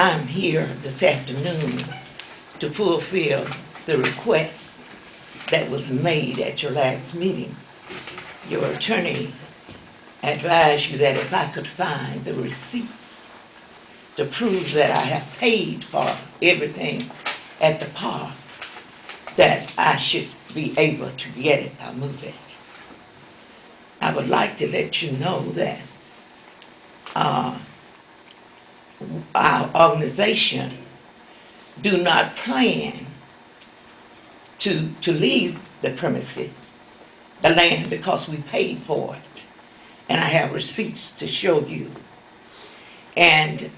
I'm here this afternoon to fulfill the request that was made at your last meeting. Your attorney advised you that if I could find the receipts to prove that I have paid for everything at the park, that I should be able to get it or move it. I would like to let you know that our organization do not plan to leave the premises, the land, because we paid for it. And I have receipts to show you. And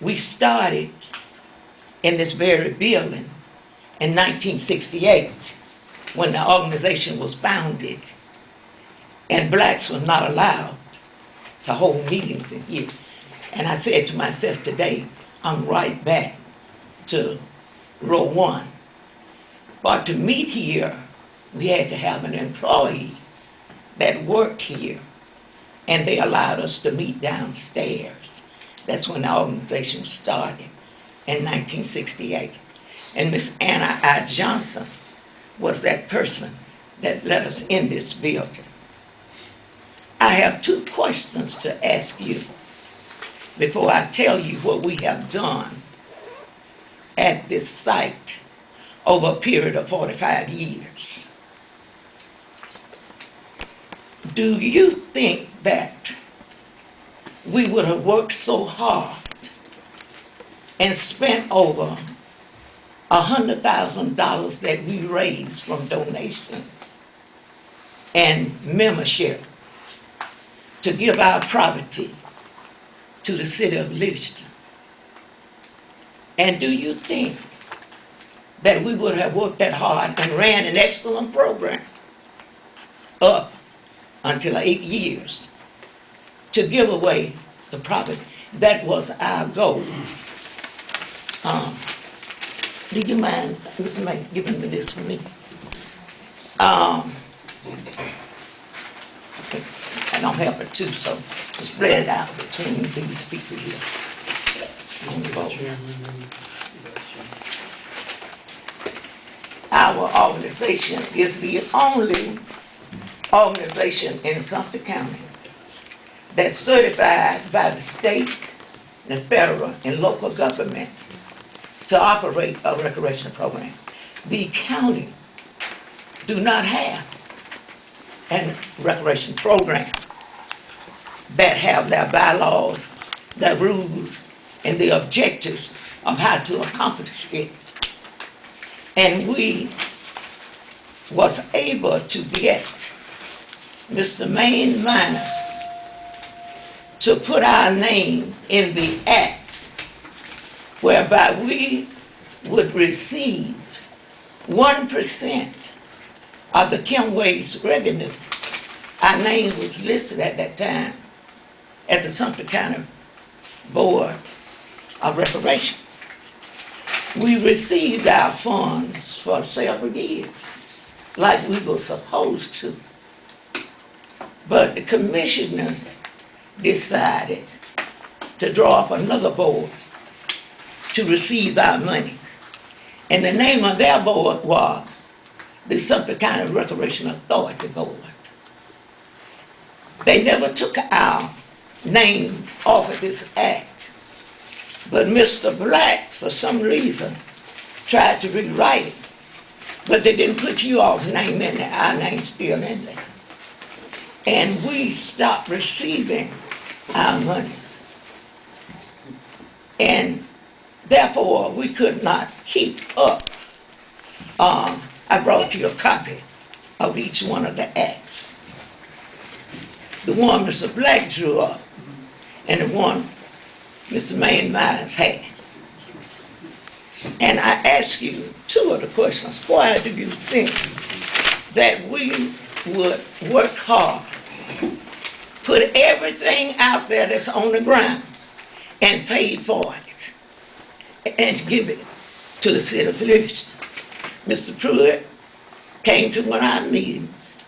we started in this very building in 1968 when the organization was founded, and blacks were not allowed to hold meetings in here. And I said to myself today, I'm right back to row one. But to meet here, we had to have an employee that worked here, and they allowed us to meet downstairs. That's when the organization started in 1968. And Miss Anna I. Johnson was that person that let us in this building. I have two questions to ask you before I tell you what we have done at this site over a period of 45 years. Do you think that we would have worked so hard and spent over $100,000 that we raised from donations and membership to give our property to the city of Livingston? And do you think that we would have worked that hard and ran an excellent program up until 8 years to give away the property? That was our goal. Do you mind, Mr. May, giving me this for me? I don't have it too, so spread it out between these people here. Our organization is the only organization in Sumter County that's certified by the state, the federal, and local government to operate a recreation program. The county do not have a recreation program that have their bylaws, their rules, and the objectives of how to accomplish it. And we was able to get Mr. Maine Minus to put our name in the act whereby we would receive 1% of the Kimway's revenue. Our name was listed at that time at the Sumter County Board of Recreation. We received our funds for several years, like we were supposed to. But the commissioners decided to draw up another board to receive our money. And the name of their board was the Sumter County Recreation Authority Board. They never took our name off of this act. But Mr. Black, for some reason, tried to rewrite it. But they didn't put you all's name in there. Our name's still in there. And we stopped receiving our monies. And therefore, we could not keep up. I brought you a copy of each one of the acts. The one Mr. Black drew up and the one Mr. Maine Myers had. And I ask you two of the questions. Why do you think that we would work hard, put everything out there that's on the ground, and paid for it, and give it to the city of Livingston? Mr. Pruitt came to one of our meetings,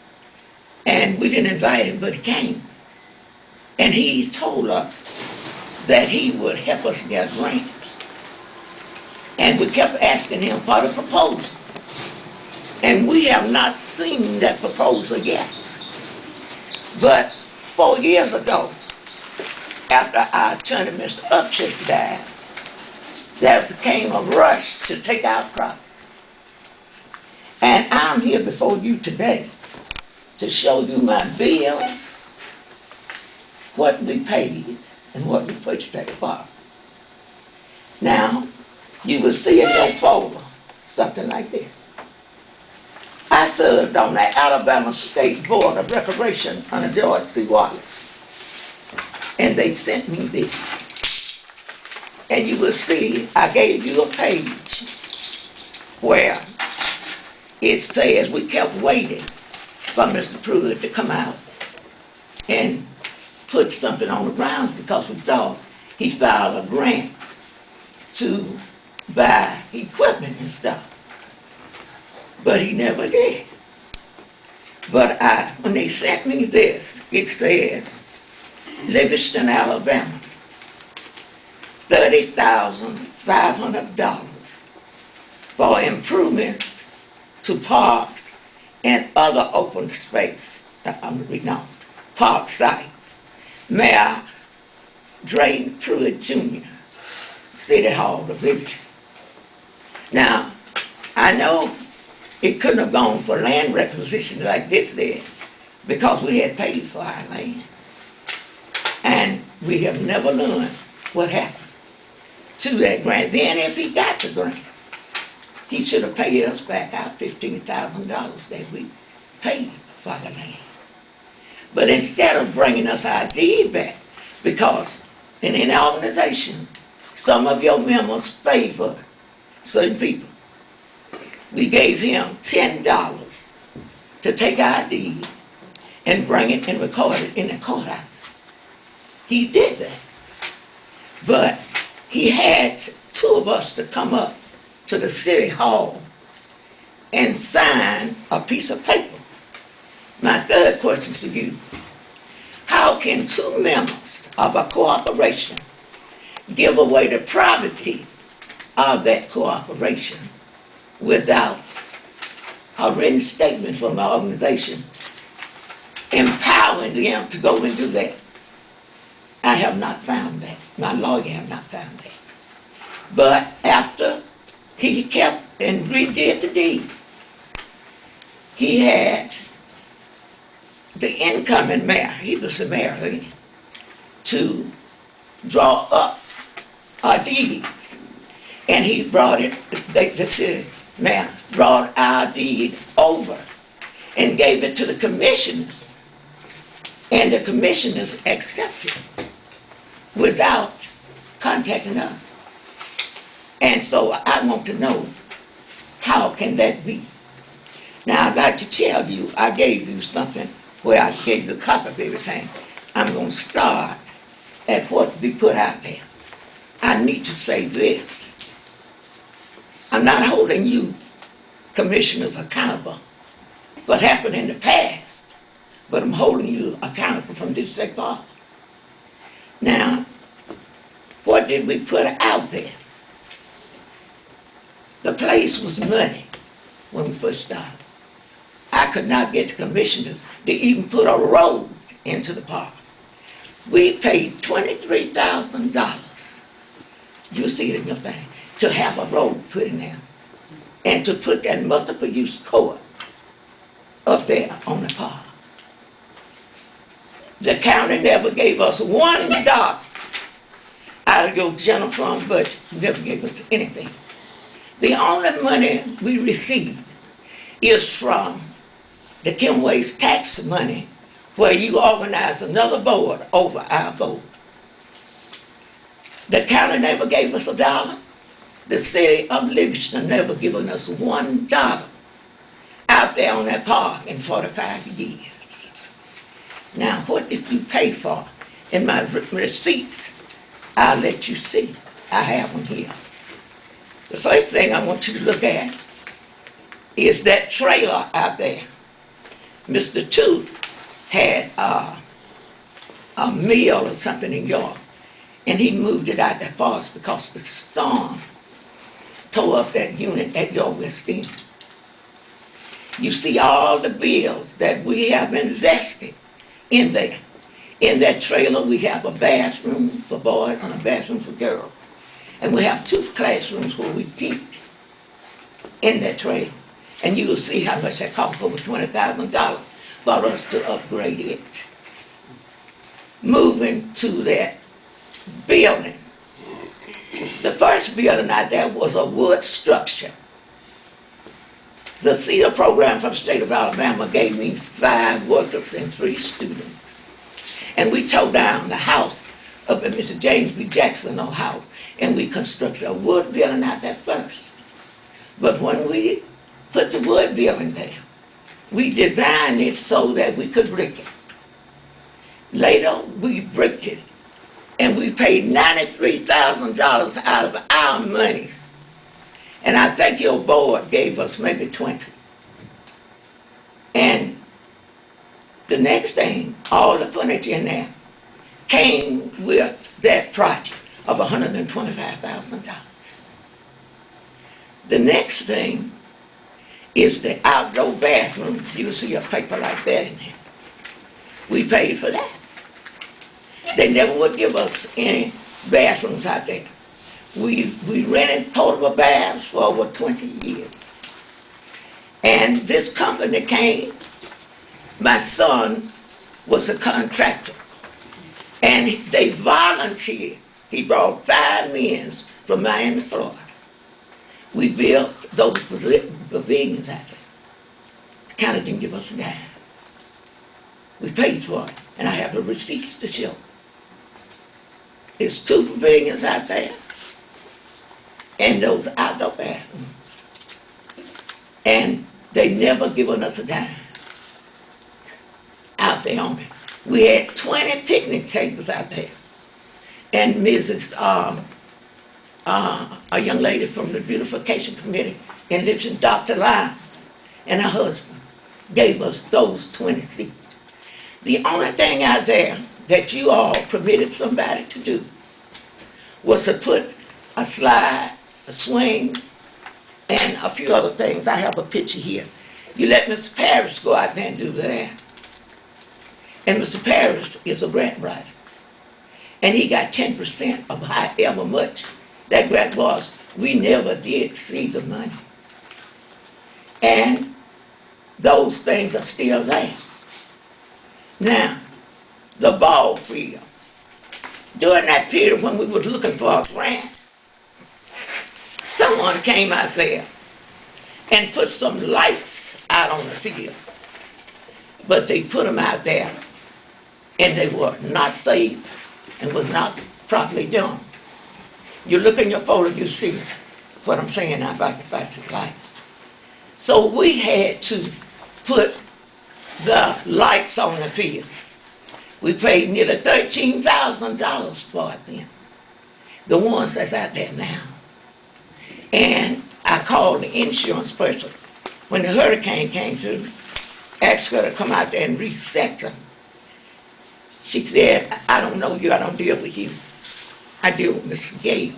and we didn't invite him, but he came. And he told us that he would help us get grants. And we kept asking him for the proposal. And we have not seen that proposal yet. But 4 years ago, after our attorney, Mr. Upchurch, died, there became a rush to take our property. And I'm here before you today to show you my bills, what we paid, and what we purchased that for. Now, you will see in your folder something like this. I served on the Alabama State Board of Recreation under George C. Wallace. And they sent me this. And you will see, I gave you a page where it says we kept waiting for Mr. Pruitt to come out and put something on the ground because we thought he filed a grant to buy equipment and stuff. But he never did. But when they sent me this, it says, Livingston, Alabama, $30,500 for improvements to parks and other open space. Park site. Mayor Drayton Pruitt Jr., City Hall of Livingston. Now, I know it couldn't have gone for land requisition like this did because we had paid for our land. And we have never learned what happened to that grant. Then if he got the grant, he should have paid us back out $15,000 that we paid for the land. But instead of bringing us our deed back, because in an organization, some of your members favor certain people. We gave him $10 to take our deed and bring it and record it in the courthouse. He did that. But he had two of us to come up to the city hall and sign a piece of paper. My third question to you, how can two members of a corporation give away the property of that corporation without a written statement from the organization empowering them to go and do that? I have not found that. My lawyer have not found that. But after he kept and redid the deed, he had the incoming mayor, he was the mayor then, to draw up a deed. And he brought it, the city mayor brought our deed over and gave it to the commissioners. And the commissioners accepted without contacting us. And so I want to know, how can that be? Now I'd like to tell you, I gave you something where I gave you a copy of everything. I'm going to start at what we put out there. I need to say this. I'm not holding you commissioners accountable for what happened in the past, but I'm holding you accountable from this day forward. Now, what did we put out there? The place was muddy when we first started. I could not get the commissioners to even put a road into the park. We paid $23,000, you see it in your thing, to have a road put in there and to put that multiple use court up there on the park. The county never gave us $1 out of your general fund budget, never gave us anything. The only money we received is from the Kimway's tax money, where you organize another board over our board. The county never gave us $1. The city of Livingston never given us $1 out there on that park in 45 years. Now, what did you pay for? In my receipts, I'll let you see. I have them here. The first thing I want you to look at is that trailer out there. Mr. Two had a meal or something in York, And he moved it out that far because the storm tore up that unit at your West End. You see all the bills that we have invested in there. In that trailer, we have a bathroom for boys and a bathroom for girls. And we have 2 classrooms where we teach in that trailer. And you will see how much that costs, over $20,000 for us to upgrade it. Moving to that building. The first building out there was a wood structure. The CEDAR program from the state of Alabama gave me 5 workers and 3 students. And we tore down the house up at Mr. James B. Jackson house, and we constructed a wood building out there first. But when we put the wood building there, we designed it so that we could brick it. Later, we bricked it, and we paid $93,000 out of our money. And I think your board gave us maybe 20. And the next thing, all the furniture in there came with that project of $125,000. The next thing is the outdoor bathroom. You'll see a paper like that in there. We paid for that. They never would give us any bathrooms out there. We rented portable baths for over 20 years. And this company came. My son was a contractor. And they volunteered. He brought 5 men from Miami, Florida. We built those pavilions out there. The county didn't give us a dime. We paid for it. And I have the receipts to show. There's 2 pavilions out there. And those outdoor bathrooms. And they never given us a dime out there on it. We had 20 picnic tables out there. And Mrs. A young lady from the beautification committee in Lipton, Dr. Lyons, and her husband gave us those 20 seats. The only thing out there that you all permitted somebody to do was to put a slide, a swing, and a few other things. I have a picture here. You let Mr. Parrish go out there and do that. And Mr. Parrish is a grant writer. And he got 10% of however much that grant was. We never did see the money. And those things are still there. Now, the ball field. During that period when we were looking for a grant, someone came out there and put some lights out on the field. But they put them out there and they were not safe and was not properly done. You look in your folder, you see what I'm saying now about the light. So we had to put the lights on the field. We paid nearly $13,000 for it then. The ones that's out there now. And I called the insurance person when the hurricane came through, asked her to come out there and reset them. She said, I don't know you, I don't deal with you. I deal with Mr. Gale.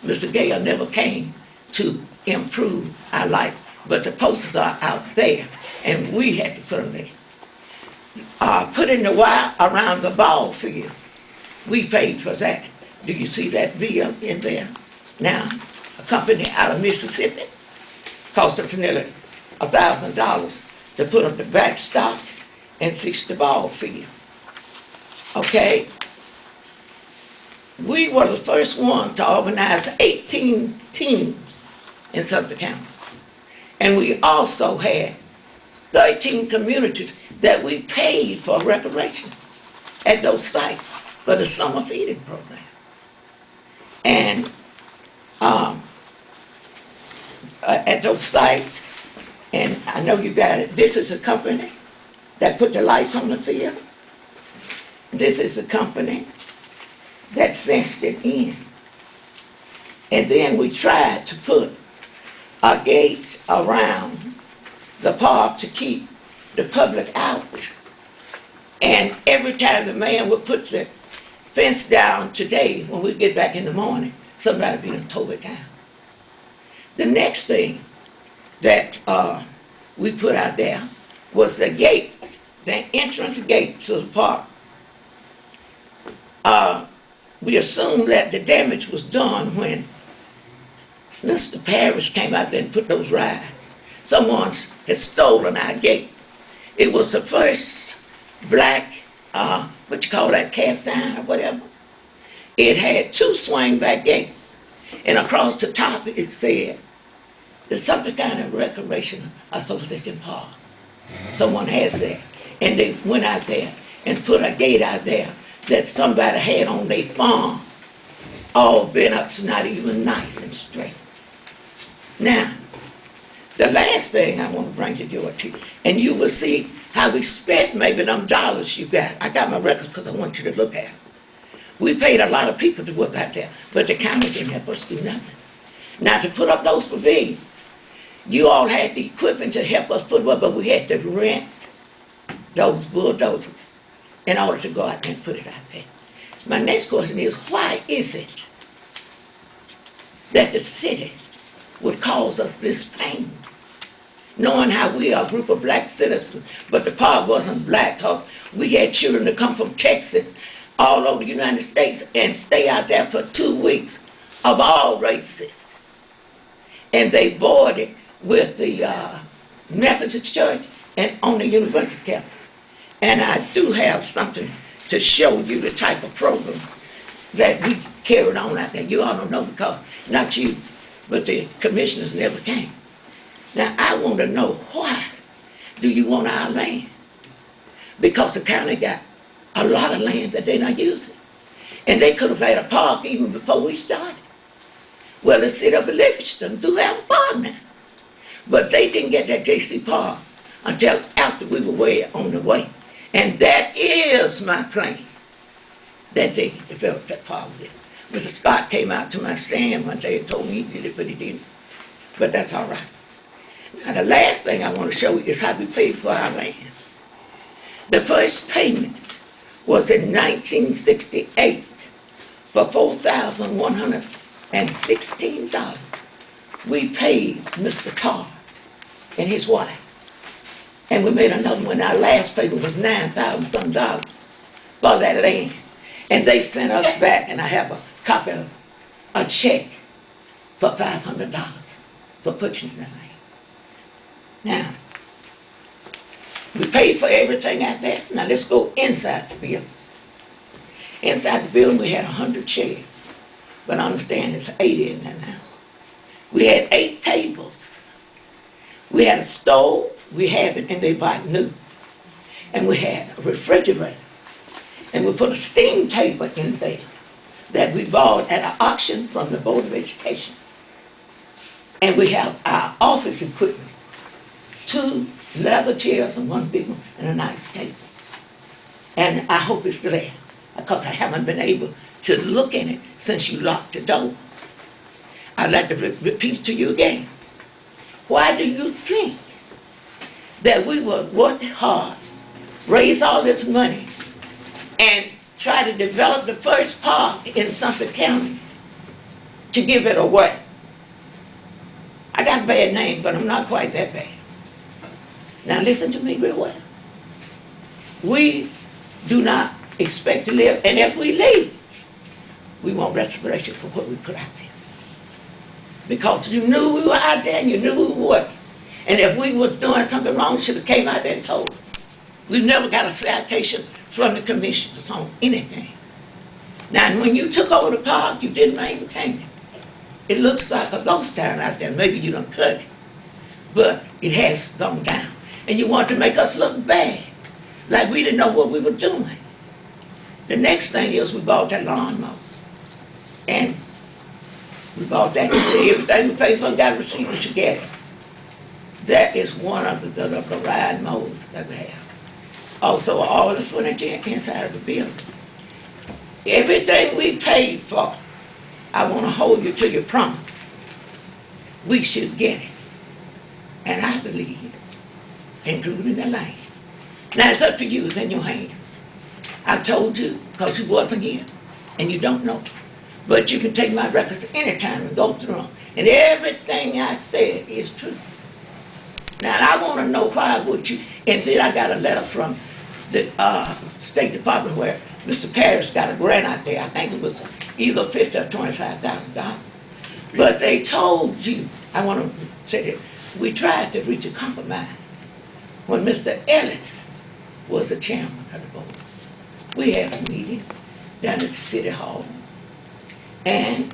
Mr. Gale never came to improve our lights, but the posters are out there, and we had to put them there. Putting the wire around the ball field, we paid for that. Do you see that bill in there? Now, a company out of Mississippi cost us nearly $1,000 to put up the backstops and fix the ball field. Okay? We were the first one to organize 18 teams in Sumter County. And we also had 13 communities that we paid for recreation at those sites for the summer feeding program. And at those sites, and I know you got it, this is a company that put the lights on the field. This is a company that fenced it in. And then we tried to put a gate around the park to keep the public out. And every time the man would put the fence down today, when we get back in the morning, somebody be done tore it down. The next thing that we put out there was the gate, the entrance gate to the park. We assumed that the damage was done when Mr. Parrish came out there and put those rides. Someone had stolen our gate. It was the first black, what you call that, cast iron or whatever. It had 2 swing back gates. And across the top it said, the Sumter County Recreation Association Park. Someone has that. And they went out there and put a gate out there that somebody had on their farm, all bent up, so not even nice and straight. Now, the last thing I want to bring to your attention, and you will see how we spent maybe them dollars you got. I got my records because I want you to look at them. We paid a lot of people to work out there, but the county didn't help us do nothing. Now, to put up those pavilions, you all had the equipment to help us put them up, but we had to rent those bulldozers in order to go out there and put it out there. My next question is, why is it that the city would cause us this pain? Knowing how we are a group of black citizens, but the park wasn't black because we had children that come from Texas all over the United States and stay out there for 2 weeks of all races. And they boarded with the Methodist Church and on the university campus. And I do have something to show you the type of programs that we carried on out there. You all don't know because, not you, but the commissioners never came. Now, I want to know, why do you want our land? Because the county got a lot of land that they're not using. And they could have had a park even before we started. Well, the city of Livingston do have a park now. But they didn't get that J.C. Park until after we were way on the way. And that is my plan, that they developed that park there. Mr. Scott came out to my stand one day and told me he did it, but he didn't. But that's all right. Now, the last thing I want to show you is how we paid for our land. The first payment was in 1968 for $4,116. We paid Mr. Carr and his wife. And we made another one. Our last payment was $9,000 some for that land. And they sent us back, and I have a copy of a check for $500 for purchasing the land. Now, we paid for everything out there. Now let's go inside the building. Inside the building we had 100 chairs, but I understand there's 80 in there now. We had 8 tables. We had a stove, we have it, and they bought new. And we had a refrigerator. And we put a steam table in there that we bought at an auction from the Board of Education. And we have our office equipment, 2 leather chairs and 1 big one and a nice table. And I hope it's there because I haven't been able to look in it since you locked the door. I'd like to repeat it to you again. Why do you think that we would work hard, raise all this money, and try to develop the first park in Sumter County to give it away? I got a bad name, but I'm not quite that bad. Now listen to me real well. We do not expect to live, and if we leave, we want restoration for what we put out there. Because you knew we were out there and you knew we were working. And if we were doing something wrong, you should have came out there and told us. We've never got a citation from the commissioners on anything. Now, when you took over the park, you didn't maintain it. It looks like a ghost town out there. Maybe you done cut it. But it has gone down. And you want to make us look bad, like we didn't know what we were doing. The next thing is we bought that lawnmower. And we bought that. Everything we paid for got a receipt, we should get it. That is one of the ride mowers that we have. Also, all the furniture inside of the building. Everything we paid for, I want to hold you to your promise. We should get it. And I believe, including the land. Now it's up to you, it's in your hands. I told you, because you wasn't here, and you don't know. But you can take my records any time and go through them. And everything I said is true. Now, I want to know why would you, and then I got a letter from the State Department where Mr. Parrish got a grant out there. I think it was either $50,000 or $25,000. But they told you, I want to say that, we tried to reach a compromise when Mr. Ellis was the chairman of the board. We had a meeting down at the City Hall, and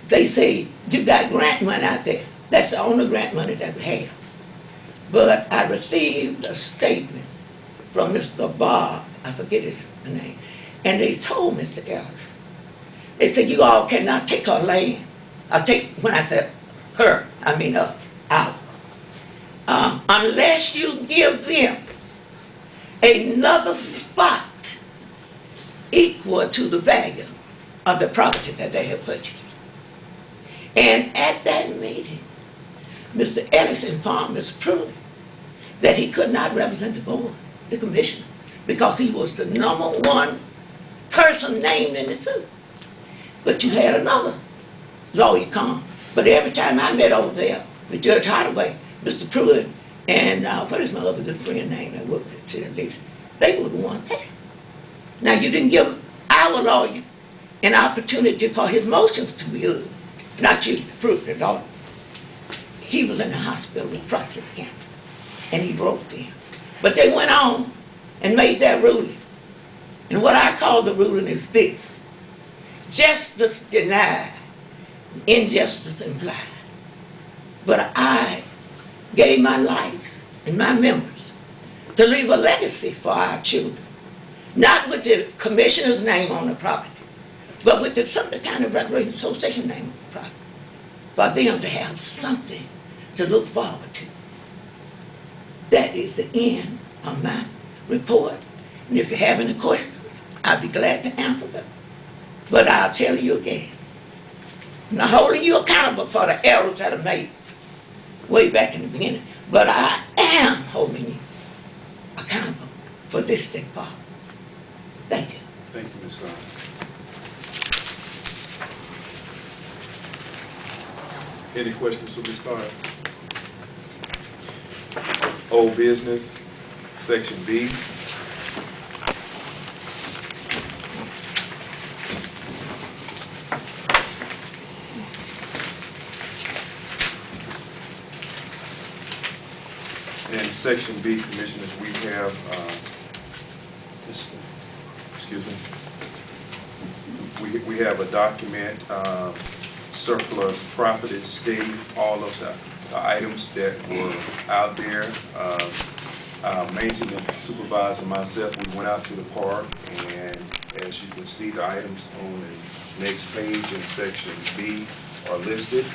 they say, you got grant money out there. That's the only grant money that we have. But I received a statement from Mr. Bob, I forget his name, and they told Mr. Ellis, they said, you all cannot take her land. When I said her, I mean us, out. Unless you give them another spot equal to the value of the property that they have purchased. And at that meeting, Mr. Ellis informed Mr. Pruitt that he could not represent the board, the commission, because he was the #1 person named in the suit. But you had another lawyer come. But every time I met over there with Judge Hardaway, Mr. Pruitt, and what is my other good friend name that worked at City Leadership, they were the ones there. Now, you didn't give our lawyer an opportunity for his motions to be heard. Not you, Pruitt, at all. He was in the hospital with prostate cancer, and he broke them. But they went on and made their ruling. And what I call the ruling is this: justice denied, injustice implied. But I gave my life and my members to leave a legacy for our children, not with the commissioner's name on the property, but with the Sumter County Recreation Association name on the property, for them to have something to look forward to. That is the end of my report. And if you have any questions, I'll be glad to answer them. But I'll tell you again, I'm not holding you accountable for the errors that are made way back in the beginning, but I am holding you accountable for this step forward. Thank you. Thank you, Ms. Scott. Any questions for Ms. Carter? Old business, section B. In section B, commissioners, we have, excuse me, we have a document, surplus property, state, all of the items that were out there. Our maintenance supervisor and myself, we went out to the park, and as you can see, the items on the next page in section B are listed.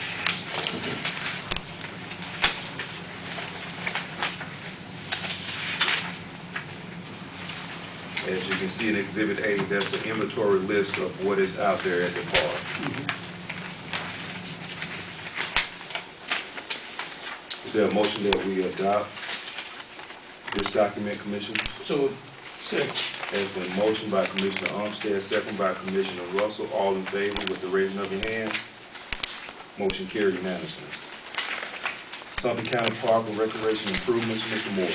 As you can see in Exhibit A, that's an inventory list of what is out there at the park. Is there a motion that we adopt this document, Commissioner? So, second. Has been motioned by Commissioner Armstead, second by Commissioner Russell. All in favor with the raising of your hand. Motion carried unanimously. Sumter County Park and Recreation Improvements, Mr. Moore.